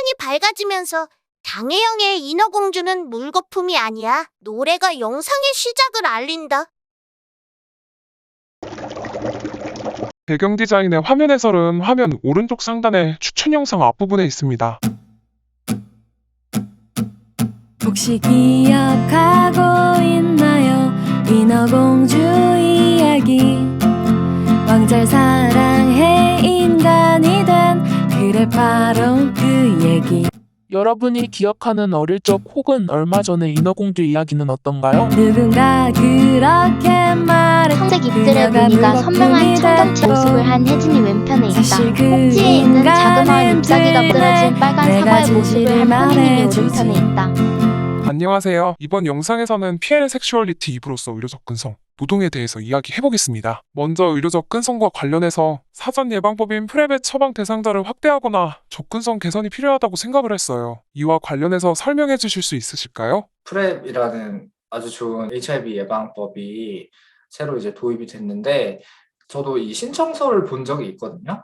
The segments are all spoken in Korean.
화면이 밝아지면서 장혜영의 인어공주는 물거품이 아니야. 노래가 영상의 시작을 알린다. 배경 디자인의 화면 해설은 화면 오른쪽 상단의 추천 영상 앞부분에 있습니다. 혹시 기억하고 있나요? 인어공주 이야기. 왕자를 사랑해 인간이 된, 그래 바로 그 얘기. 여러분이 기억하는 어릴 적 혹은 얼마 전의 인어공주 이야기는 어떤가요? 누군가 그렇게 말해. 청색 잎들의 무늬가 선명한 청경채 모습을 한 혜진이 왼편에 있다. 사실 그 꼭지에 있는 자그마한 잎사귀가 부러진 빨간 내가 사과의 모습을 한 현우님이 오른편에 있다. 안녕하세요. 이번 영상에서는 PL 섹슈얼리티 2부로서 의료 접근성, 노동에 대해서 이야기해보겠습니다. 먼저 의료 접근성과 관련해서 사전 예방법인 프랩의 처방 대상자를 확대하거나 접근성 개선이 필요하다고 생각을 했어요. 이와 관련해서 설명해 주실 수 있으실까요? 프랩이라는 아주 좋은 HIV 예방법이 새로 이제 도입이 됐는데, 저도 이 신청서를 본 적이 있거든요.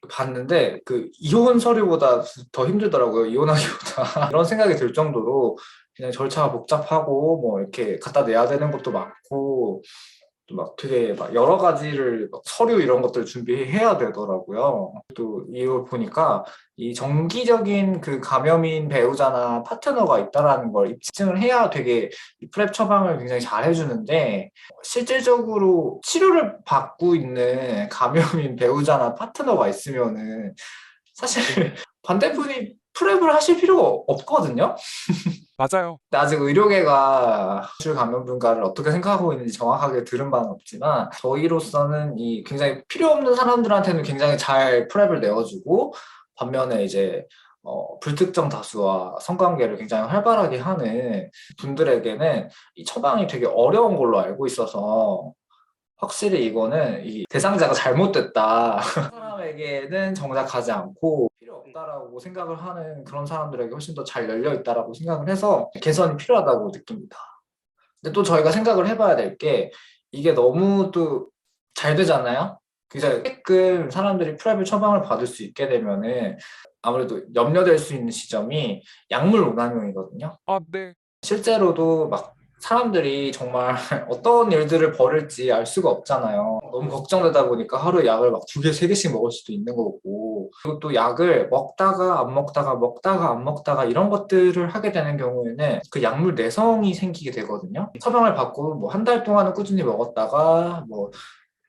봤는데 그 이혼 서류보다 더 힘들더라고요. 이혼하기보다. 이런 생각이 들 정도로 그냥 절차가 복잡하고 뭐 이렇게 갖다 내야 되는 것도 많고 또 막 되게 막 여러 가지를 막 서류 이런 것들 준비해야 되더라고요. 또 이걸 보니까 이 정기적인 그 감염인 배우자나 파트너가 있다라는 걸 입증을 해야 되게 이 프랩 처방을 굉장히 잘 해주는데, 실질적으로 치료를 받고 있는 감염인 배우자나 파트너가 있으면은 사실 반대분이 프랩을 하실 필요가 없거든요. 맞아요. 근데 아직 의료계가 술 감염분과를 어떻게 생각하고 있는지 정확하게 들은 바는 없지만, 저희로서는 이 굉장히 필요 없는 사람들한테는 굉장히 잘 프랩을 내어주고, 반면에 이제 불특정 다수와 성관계를 굉장히 활발하게 하는 분들에게는 이 처방이 되게 어려운 걸로 알고 있어서, 확실히 이거는 이 대상자가 잘못됐다. 그 사람에게는 정작 가지 않고 필요 없다라고 생각을 하는 그런 사람들에게 훨씬 더 잘 열려 있다라고 생각을 해서 개선이 필요하다고 느낍니다. 근데 또 저희가 생각을 해봐야 될 게, 이게 너무 또 잘 되잖아요. 그래서 가끔 사람들이 프랩을 처방을 받을 수 있게 되면은 아무래도 염려될 수 있는 지점이 약물 오남용이거든요. 아, 네. 실제로도 막 사람들이 정말 어떤 일들을 벌일지 알 수가 없잖아요. 너무 걱정되다 보니까 하루에 약을 막 2개, 3개씩 먹을 수도 있는 거고, 그리고 또 약을 먹다가 안 먹다가 먹다가 안 먹다가 이런 것들을 하게 되는 경우에는 그 약물 내성이 생기게 되거든요. 처방을 받고 뭐 한 달 동안은 꾸준히 먹었다가 뭐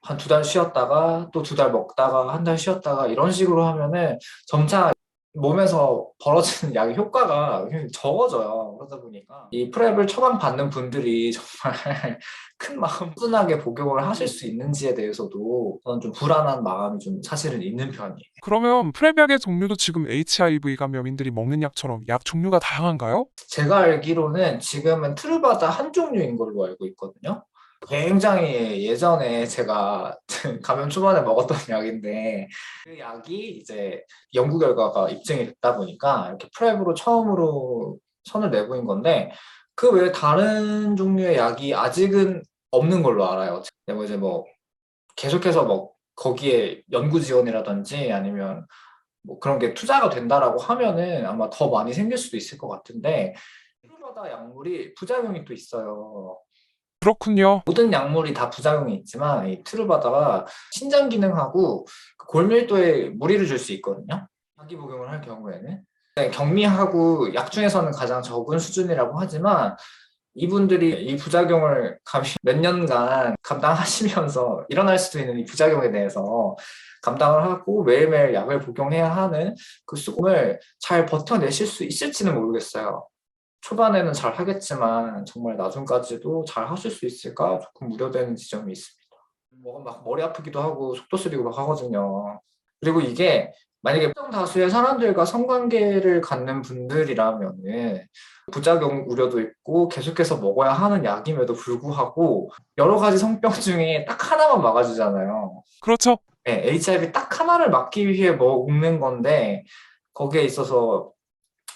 한 2달 쉬었다가 또 2달 먹다가 한 달 쉬었다가 이런 식으로 하면은 점차 몸에서 벌어지는 약의 효과가 굉장히 적어져요. 그러다 보니까 이 프랩을 처방받는 분들이 정말 큰 마음 꾸준하게 복용을 하실 수 있는지에 대해서도 저는 좀 불안한 마음이 좀 사실은 있는 편이에요. 그러면 프랩 약의 종류도 지금 HIV 감염인들이 먹는 약처럼 약 종류가 다양한가요? 제가 알기로는 지금은 트루바다 한 종류인 걸로 알고 있거든요. 굉장히 예전에 제가 감염 초반에 먹었던 약인데, 그 약이 이제 연구 결과가 입증이 됐다 보니까 이렇게 프랩으로 처음으로 선을 내보인 건데, 그 외에 다른 종류의 약이 아직은 없는 걸로 알아요. 근데 뭐 이제 뭐 계속해서 뭐 거기에 연구 지원이라든지 아니면 뭐 그런 게 투자가 된다라고 하면은 아마 더 많이 생길 수도 있을 것 같은데, 트루바다 약물이 부작용이 또 있어요. 그렇군요. 모든 약물이 다 부작용이 있지만 이 트루바다가 신장 기능하고 그 골밀도에 무리를 줄 수 있거든요. 자기 복용을 할 경우에는. 네, 경미하고 약 중에서는 가장 적은 수준이라고 하지만, 이분들이 이 부작용을 감히 몇 년간 감당하시면서 일어날 수도 있는 이 부작용에 대해서 감당을 하고 매일매일 약을 복용해야 하는 그 수고를 잘 버텨내실 수 있을지는 모르겠어요. 초반에는 잘 하겠지만 정말 나중까지도 잘 하실 수 있을까 조금 우려되는 지점이 있습니다. 뭐 막 머리 아프기도 하고 속도 쓰리고 막 하거든요. 그리고 이게 만약에 특정 다수의 사람들과 성관계를 갖는 분들이라면은 부작용 우려도 있고 계속해서 먹어야 하는 약임에도 불구하고 여러 가지 성병 중에 딱 하나만 막아주잖아요. 그렇죠. 네, HIV 딱 하나를 막기 위해 먹는 건데, 거기에 있어서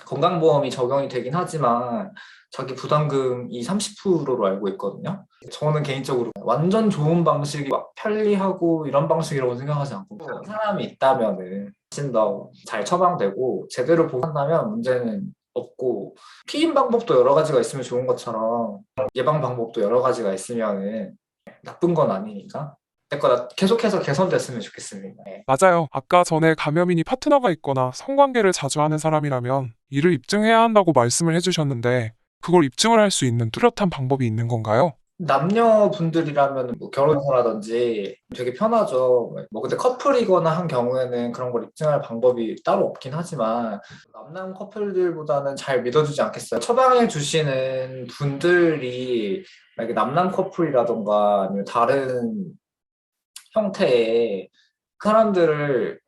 건강보험이 적용이 되긴 하지만 자기 부담금이 30%로 알고 있거든요. 저는 개인적으로 완전 좋은 방식이 막 편리하고 이런 방식이라고 생각하지 않고 사람이 있다면은 훨씬 더 잘 처방되고 제대로 보호한다면 문제는 없고 피임 방법도 여러 가지가 있으면 좋은 것처럼 예방 방법도 여러 가지가 있으면은 나쁜 건 아니니까 어쨌거나 계속해서 개선됐으면 좋겠습니다. 네. 맞아요. 아까 전에 감염인이 파트너가 있거나 성관계를 자주 하는 사람이라면 이를 입증해야 한다고 말씀을 해주셨는데 그걸 입증을 할 수 있는 뚜렷한 방법이 있는 건가요? 남녀분들이라면 뭐 결혼해서라든지 되게 편하죠. 뭐 근데 커플이거나 한 경우에는 그런 걸 입증할 방법이 따로 없긴 하지만 남남 커플들보다는 잘 믿어주지 않겠어요. 처방해 주시는 분들이 만약에 남남 커플이라던가 아니면 다른 형태의 사람들을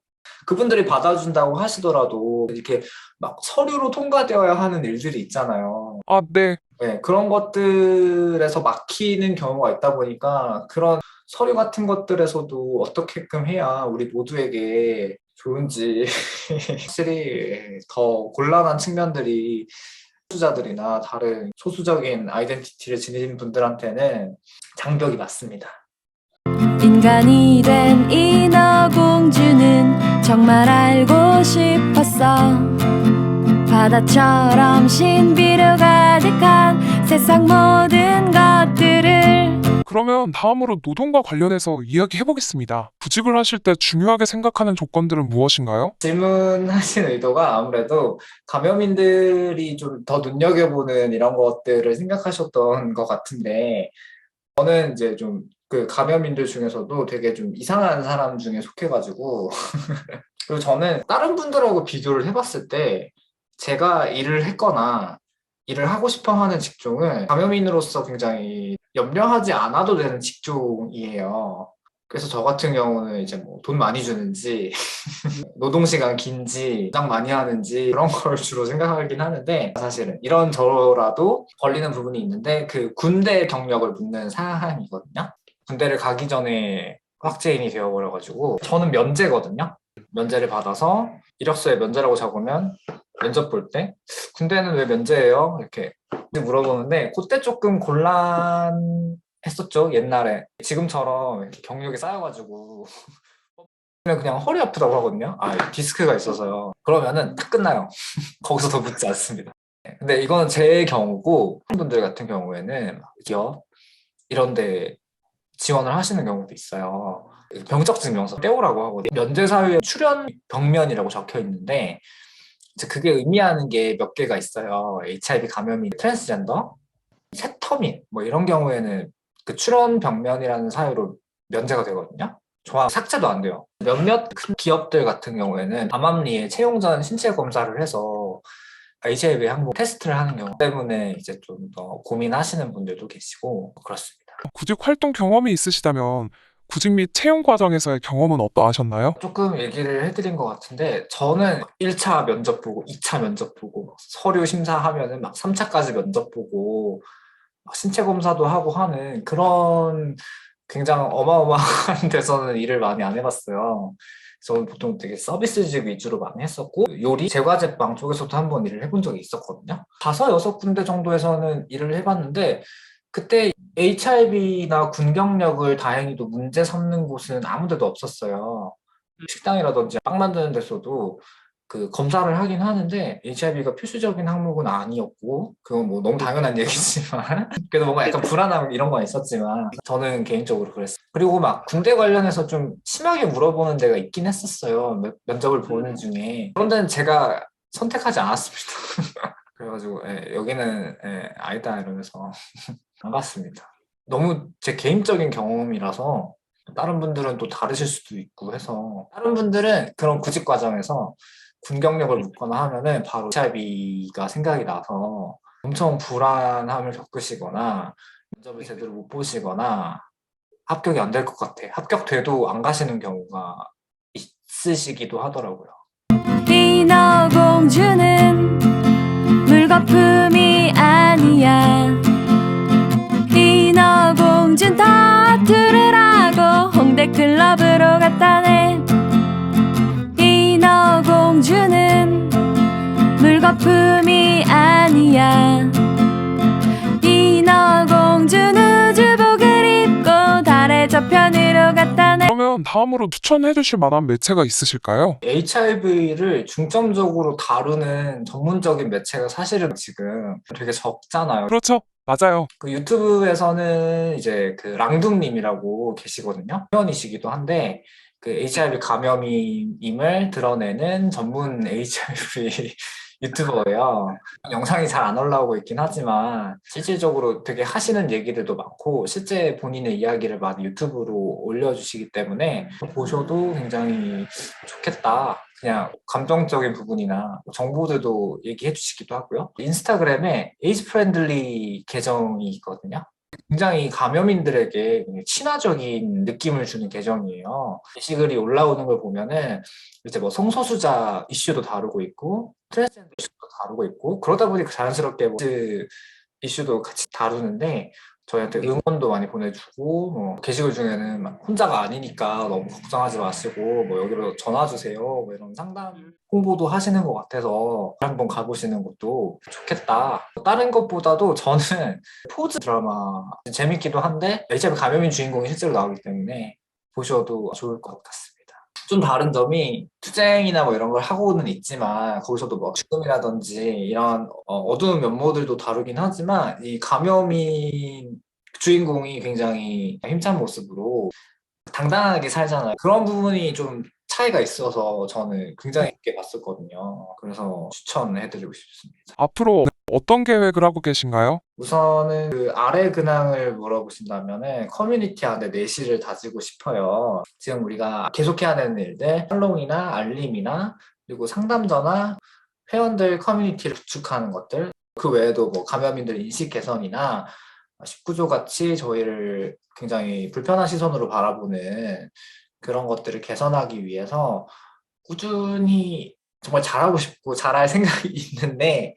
그분들이 받아준다고 하시더라도 이렇게 막 서류로 통과되어야 하는 일들이 있잖아요. 아, 네. 네, 그런 것들에서 막히는 경우가 있다 보니까 그런 서류 같은 것들에서도 어떻게끔 해야 우리 모두에게 좋은지 확실히 더 곤란한 측면들이 소수자들이나 다른 소수적인 아이덴티티를 지닌 분들한테는 장벽이 맞습니다. 인간이 된 인어공주는 정말 알고 싶었어. 바다처럼 신비로 가득한 세상 모든 것들을. 그러면 다음으로 노동과 관련해서 이야기해보겠습니다. 구직을 하실 때 중요하게 생각하는 조건들은 무엇인가요? 질문하신 의도가 아무래도 감염인들이 좀 더 눈여겨보는 이런 것들을 생각하셨던 것 같은데 저는 이제 좀 그 감염인들 중에서도 되게 좀 이상한 사람 중에 속해가지고 그리고 저는 다른 분들하고 비교를 해봤을 때 제가 일을 했거나 일을 하고 싶어 하는 직종은 감염인으로서 굉장히 염려하지 않아도 되는 직종이에요. 그래서 저 같은 경우는 이제 뭐 돈 많이 주는지 노동시간 긴지 부장 많이 하는지 그런 걸 주로 생각하긴 하는데 사실은 이런 저라도 걸리는 부분이 있는데 그 군대 경력을 묻는 사항이거든요. 군대를 가기 전에 확진이 되어버려가지고 저는 면제거든요. 면제를 받아서 이력서에 면제라고 적으면 면접 볼 때 군대는 왜 면제예요? 이렇게 물어보는데 그때 조금 곤란했었죠. 옛날에 지금처럼 이렇게 경력이 쌓여가지고 그냥 허리 아프다고 하거든요. 아 디스크가 있어서요. 그러면은 딱 끝나요. 거기서 더 묻지 않습니다. 근데 이거는 제 경우고 분들 같은 경우에는 기업 이런데 지원을 하시는 경우도 있어요. 병적증명서 떼오라고 하거든요. 면제 사유에 출연 병면이라고 적혀 있는데 이제 그게 의미하는 게 몇 개가 있어요. HIV 감염인, 트랜스젠더, 세터민 뭐 이런 경우에는 그 출연 병면이라는 사유로 면제가 되거든요. 조항 삭제도 안 돼요. 몇몇 큰 기업들 같은 경우에는 암암리에 채용 전 신체 검사를 해서 HIV 항목 테스트를 하는 경우 때문에 이제 좀 더 고민하시는 분들도 계시고 그렇습니다. 구직 활동 경험이 있으시다면 구직 및 채용 과정에서의 경험은 어떠하셨나요? 조금 얘기를 해드린 것 같은데 저는 1차 면접 보고 2차 면접 보고 서류 심사하면은 막 3차까지 면접 보고 막 신체 검사도 하고 하는 그런 굉장히 어마어마한 데서는 일을 많이 안 해봤어요. 저는 보통 되게 서비스직 위주로 많이 했었고 요리, 제과제빵 쪽에서도 한번 일을 해본 적이 있었거든요. 5-6군데 정도에서는 일을 해봤는데 그때 HIV나 군 경력을 다행히도 문제 삼는 곳은 아무 데도 없었어요. 식당이라든지 빵 만드는 데서도 그 검사를 하긴 하는데 HIV가 필수적인 항목은 아니었고 그건 뭐 너무 당연한 얘기지만 그래도 뭔가 약간 불안함 이런 건 있었지만 저는 개인적으로 그랬어요. 그리고 막 군대 관련해서 좀 심하게 물어보는 데가 있긴 했었어요. 면접을 보는 중에. 그런 데는 제가 선택하지 않았습니다. 그래가지고 여기는 아니다 이러면서 안 갔습니다. 너무 제 개인적인 경험이라서 다른 분들은 또 다르실 수도 있고 해서 다른 분들은 그런 구직 과정에서 군 경력을 묻거나 하면은 바로 HIV가 생각이 나서 엄청 불안함을 겪으시거나 면접을 제대로 못 보시거나 합격이 안 될 것 같아. 합격돼도 안 가시는 경우가 있으시기도 하더라고요. 인어공주는 물거품이 아니야. 인어공주는 타투를 하고 홍대 클럽으로 갔다네. 인어공주는 물거품 그러면 다음으로 추천해 주실 만한 매체가 있으실까요? HIV를 중점적으로 다루는 전문적인 매체가 사실은 지금 되게 적잖아요. 그렇죠. 맞아요. 그 유튜브에서는 이제 그 랑둥님이라고 계시거든요. 회원이시기도 한데 그 HIV 감염임을 드러내는 전문 HIV 유튜버예요. 영상이 잘 안 올라오고 있긴 하지만 실질적으로 되게 하시는 얘기들도 많고 실제 본인의 이야기를 많이 유튜브로 올려주시기 때문에 보셔도 굉장히 좋겠다. 그냥 감정적인 부분이나 정보들도 얘기해 주시기도 하고요. 인스타그램에 에이즈 프렌들리 계정이 있거든요. 굉장히 감염인들에게 친화적인 느낌을 주는 계정이에요. 게시글이 올라오는 걸 보면은 이제 뭐 성소수자 이슈도 다루고 있고 트랜스젠더 이슈도 다루고 있고 그러다 보니까 자연스럽게 뭐 이슈도 같이 다루는데 저희한테 응원도 많이 보내주고 뭐 게시글 중에는 막 혼자가 아니니까 너무 걱정하지 마시고 뭐 여기로 전화 주세요 뭐 이런 상담 홍보도 하시는 것 같아서 한번 가보시는 것도 좋겠다. 다른 것보다도 저는 포즈 드라마 재밌기도 한데 HIV 감염인 주인공이 실제로 나오기 때문에 보셔도 좋을 것 같습니다. 좀 다른 점이 투쟁이나 뭐 이런 걸 하고는 있지만 거기서도 뭐 죽음이라든지 이런 어두운 면모들도 다루긴 하지만 이 감염인 주인공이 굉장히 힘찬 모습으로 당당하게 살잖아요. 그런 부분이 좀 차이가 있어서 저는 굉장히 있게 봤었거든요. 그래서 추천해드리고 싶습니다. 앞으로 어떤 계획을 하고 계신가요? 우선은 그 아래 근황을 물어보신다면은 커뮤니티 안에 내실을 다지고 싶어요. 지금 우리가 계속해야 되는 일들, 활동이나 알림이나 그리고 상담자나 회원들 커뮤니티를 구축하는 것들, 그 외에도 뭐 감염인들 인식 개선이나 19조 같이 저희를 굉장히 불편한 시선으로 바라보는 그런 것들을 개선하기 위해서 꾸준히 정말 잘하고 싶고 잘할 생각이 있는데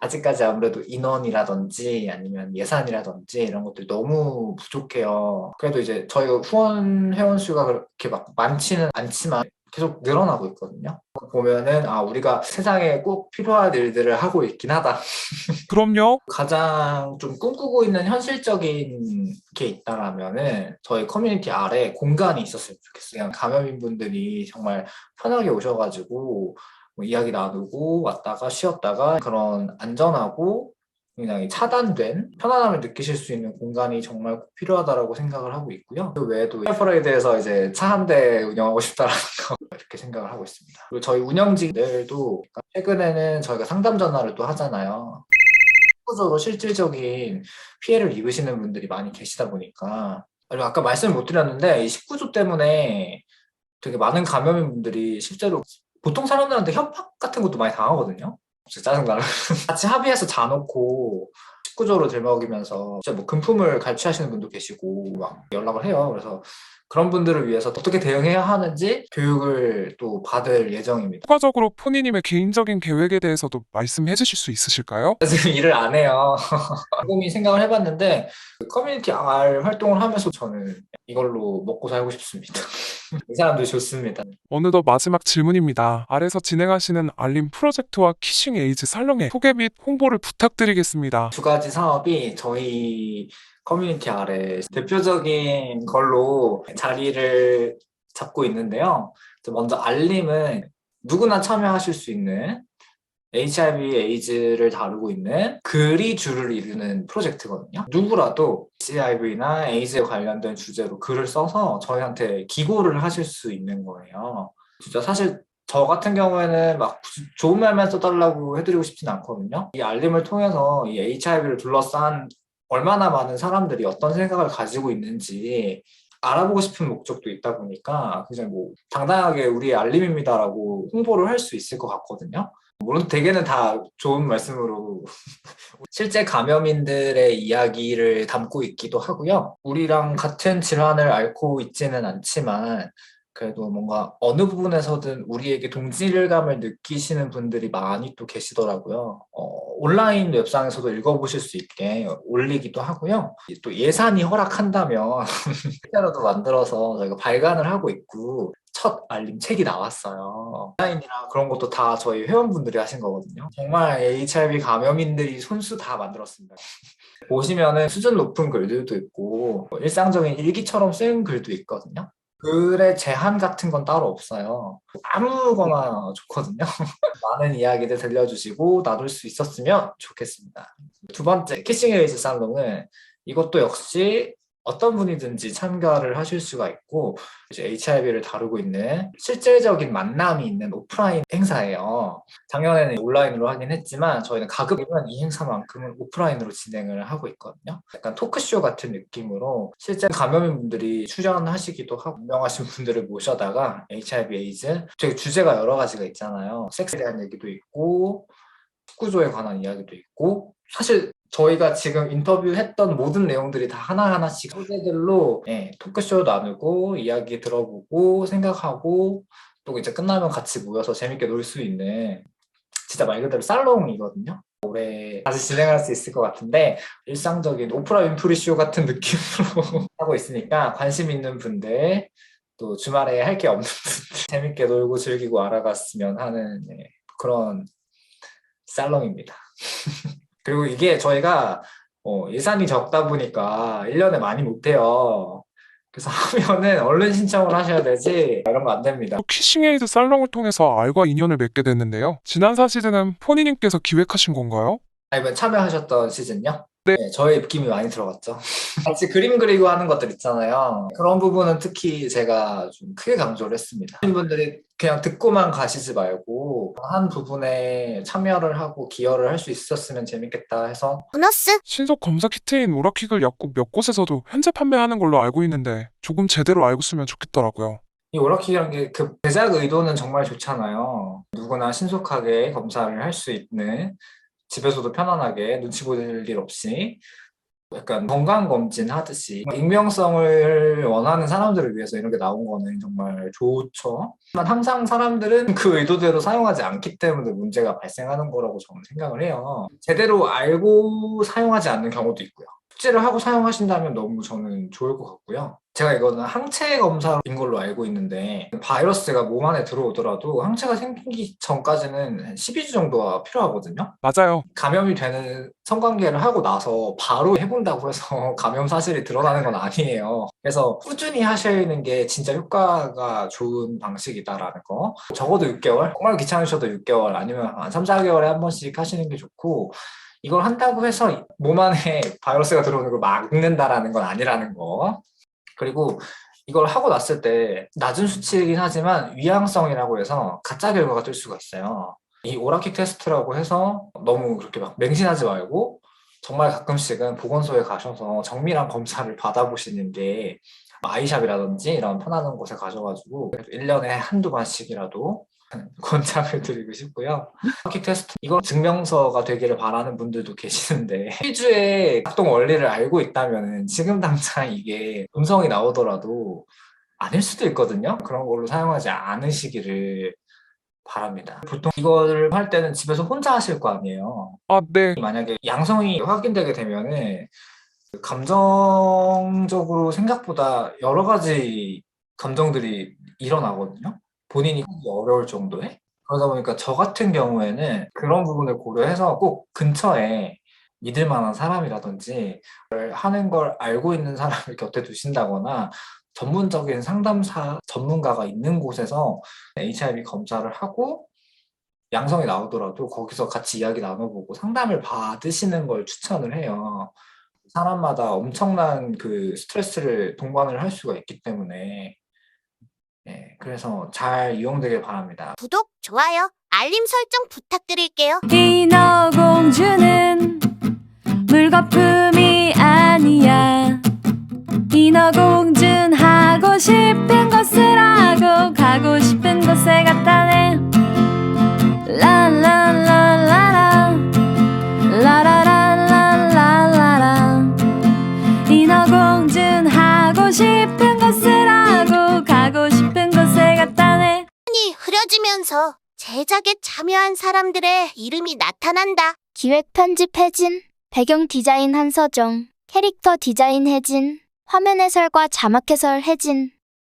아직까지 아무래도 인원이라든지 아니면 예산이라든지 이런 것들이 너무 부족해요. 그래도 이제 저희가 후원 회원 수가 그렇게 막 많지는 않지만 계속 늘어나고 있거든요. 보면은 우리가 세상에 꼭 필요한 일들을 하고 있긴 하다. 그럼요. 가장 좀 꿈꾸고 있는 현실적인 게 있다라면은 저희 커뮤니티 아래 공간이 있었으면 좋겠어요. 그냥 감염인 분들이 정말 편하게 오셔가지고 뭐 이야기 나누고 왔다가 쉬었다가 그런 안전하고 굉장히 차단된 편안함을 느끼실 수 있는 공간이 정말 꼭 필요하다라고 생각을 하고 있고요. 그 외에도 퍼레이드에서 이제 차 한 대 운영하고 싶다라는 거 이렇게 생각을 하고 있습니다. 그리고 저희 운영진들도 최근에는 저희가 상담 전화를 또 하잖아요. 구조로 실질적인 피해를 입으시는 분들이 많이 계시다 보니까 그리고 아까 말씀을 못 드렸는데 이 19조 때문에 되게 많은 감염인 분들이 실제로 보통 사람들한테 협박 같은 것도 많이 당하거든요. 진짜 짜증나요. 같이 합의해서 자놓고 19조로 들먹이면서 진짜 뭐 금품을 갈취하시는 분도 계시고 막 연락을 해요. 그래서 그런 분들을 위해서 어떻게 대응해야 하는지 교육을 또 받을 예정입니다. 추가적으로 포니님의 개인적인 계획에 대해서도 말씀해 주실 수 있으실까요? 지금 일을 안 해요. 곰곰이 생각을 해봤는데 커뮤니티 R 활동을 하면서 저는 이걸로 먹고 살고 싶습니다. 이 사람들 좋습니다. 어느덧 마지막 질문입니다. 아래서 진행하시는 알림 프로젝트와 키싱 에이즈 살롱의 소개 및 홍보를 부탁드리겠습니다. 두 가지 사업이 저희 커뮤니티 아래 대표적인 걸로 자리를 잡고 있는데요. 먼저 알림은 누구나 참여하실 수 있는 HIV, 에이즈를 다루고 있는 글이 주를 이루는 프로젝트거든요. 누구라도 HIV나 에이즈에 관련된 주제로 글을 써서 저희한테 기고를 하실 수 있는 거예요. 진짜 사실 저 같은 경우에는 막 좋은 말만 써달라고 해드리고 싶진 않거든요. 이 알림을 통해서 이 HIV를 둘러싼 얼마나 많은 사람들이 어떤 생각을 가지고 있는지 알아보고 싶은 목적도 있다 보니까 그냥 뭐 당당하게 우리의 알림입니다라고 홍보를 할 수 있을 것 같거든요. 물론 대개는 다 좋은 말씀으로 실제 감염인들의 이야기를 담고 있기도 하고요. 우리랑 같은 질환을 앓고 있지는 않지만 그래도 뭔가 어느 부분에서든 우리에게 동질감을 느끼시는 분들이 많이 또 계시더라고요. 온라인 웹상에서도 읽어보실 수 있게 올리기도 하고요. 또 예산이 허락한다면 실제로도 만들어서 저희가 발간을 하고 있고 첫 알림 책이 나왔어요. 온라인이랑 그런 것도 다 저희 회원분들이 하신 거거든요. 정말 HIV 감염인들이 손수 다 만들었습니다. 보시면은 수준 높은 글들도 있고 일상적인 일기처럼 쓴 글도 있거든요. 글의 제한 같은 건 따로 없어요. 아무거나 좋거든요. 많은 이야기들 들려주시고 나눌 수 있었으면 좋겠습니다. 두 번째, 키싱 에이즈 살롱은 이것도 역시 어떤 분이든지 참가를 하실 수가 있고 이제 HIV를 다루고 있는 실질적인 만남이 있는 오프라인 행사예요. 작년에는 온라인으로 하긴 했지만 저희는 가급이면 이 행사만큼은 오프라인으로 진행을 하고 있거든요. 약간 토크쇼 같은 느낌으로 실제 감염인분들이 출연하시기도 하고 유명하신 분들을 모셔다가 HIV, 에이즈 되게 주제가 여러 가지가 있잖아요. 섹스에 대한 얘기도 있고 축구조에 관한 이야기도 있고 사실 저희가 지금 인터뷰했던 모든 내용들이 다 하나하나씩 소재들로 토크쇼 나누고 이야기 들어보고 생각하고 또 이제 끝나면 같이 모여서 재밌게 놀 수 있는 진짜 말 그대로 살롱이거든요. 올해 다시 진행할 수 있을 것 같은데 일상적인 오프라 윈프리 쇼 같은 느낌으로 하고 있으니까 관심 있는 분들 또 주말에 할 게 없는 분들 재밌게 놀고 즐기고 알아갔으면 하는 그런 살롱입니다. 그리고 이게 저희가 예산이 적다 보니까 1년에 많이 못해요. 그래서 하면은 얼른 신청을 하셔야 되지 이런 거 안 됩니다. 키싱 에이즈 살롱을 통해서 알과 인연을 맺게 됐는데요. 지난사 시즌은 포니님께서 기획하신 건가요? 이번 참여하셨던 시즌요? 네. 저의 입김이 많이 들어갔죠. 같이 그림 그리고 하는 것들 있잖아요. 그런 부분은 특히 제가 좀 크게 강조를 했습니다. 분들이 그냥 듣고만 가시지 말고 한 부분에 참여를 하고 기여를 할 수 있었으면 재밌겠다 해서 보너스 신속 검사 키트인 오라킥을 약국 몇 곳에서도 현재 판매하는 걸로 알고 있는데 조금 제대로 알고 쓰면 좋겠더라고요. 이 오락킥이라는 게 그 제작 의도는 정말 좋잖아요. 누구나 신속하게 검사를 할 수 있는 집에서도 편안하게 눈치 볼 일 없이 약간 건강검진 하듯이 익명성을 원하는 사람들을 위해서 이런 게 나온 거는 정말 좋죠. 하지만 항상 사람들은 그 의도대로 사용하지 않기 때문에 문제가 발생하는 거라고 저는 생각을 해요. 제대로 알고 사용하지 않는 경우도 있고요. 숙지를 하고 사용하신다면 너무 저는 좋을 것 같고요. 제가 이거는 항체 검사인 걸로 알고 있는데 바이러스가 몸 안에 들어오더라도 항체가 생기기 전까지는 12주 정도가 필요하거든요. 맞아요. 감염이 되는 성관계를 하고 나서 바로 해본다고 해서 감염 사실이 드러나는 건 아니에요. 그래서 꾸준히 하시는 게 진짜 효과가 좋은 방식이다라는 거. 적어도 6개월? 정말 귀찮으셔도 6개월 아니면 한 3, 4개월에 한 번씩 하시는 게 좋고 이걸 한다고 해서 몸 안에 바이러스가 들어오는 걸 막는다라는 건 아니라는 거. 그리고 이걸 하고 났을 때 낮은 수치이긴 하지만 위양성이라고 해서 가짜 결과가 뜰 수가 있어요. 이 오라킥 테스트라고 해서 너무 그렇게 막 맹신하지 말고 정말 가끔씩은 보건소에 가셔서 정밀한 검사를 받아보시는 게 아이샵이라든지 이런 편안한 곳에 가셔가지고 1년에 한두 번씩이라도 권장을 드리고 싶고요. 오라킥 테스트 이건 증명서가 되기를 바라는 분들도 계시는데 필주의 작동 원리를 알고 있다면 지금 당장 이게 음성이 나오더라도 아닐 수도 있거든요. 그런 걸로 사용하지 않으시기를 바랍니다. 보통 이걸 할 때는 집에서 혼자 하실 거 아니에요. 아, 네. 만약에 양성이 확인되게 되면은 감정적으로 생각보다 여러 가지 감정들이 일어나거든요. 본인이 하기 어려울 정도에. 그러다 보니까 저 같은 경우에는 그런 부분을 고려해서 꼭 근처에 믿을 만한 사람이라든지 하는 걸 알고 있는 사람을 곁에 두신다거나 전문적인 상담사 전문가가 있는 곳에서 HIV 검사를 하고 양성이 나오더라도 거기서 같이 이야기 나눠보고 상담을 받으시는 걸 추천을 해요. 사람마다 엄청난 그 스트레스를 동반을 할 수가 있기 때문에 그래서 잘 이용되길 바랍니다. 구독, 좋아요, 알림 설정 부탁드릴게요. 인어공주는 물거품이 아니야. 인어공주는 하고 싶은 것을 하고 가고 싶은 곳에 갖다 내. 라라라라라 라라라라라라. 인어공주는 하고 싶은 것을 하고 가고 싶은 곳에 갖다 내. 이 흐려지면서 제작에 참여한 사람들의 이름이 나타난다. 기획 편집 혜진, 배경 디자인 한서정, 캐릭터 디자인 혜진, 화면 해설과 자막 해설 혜진.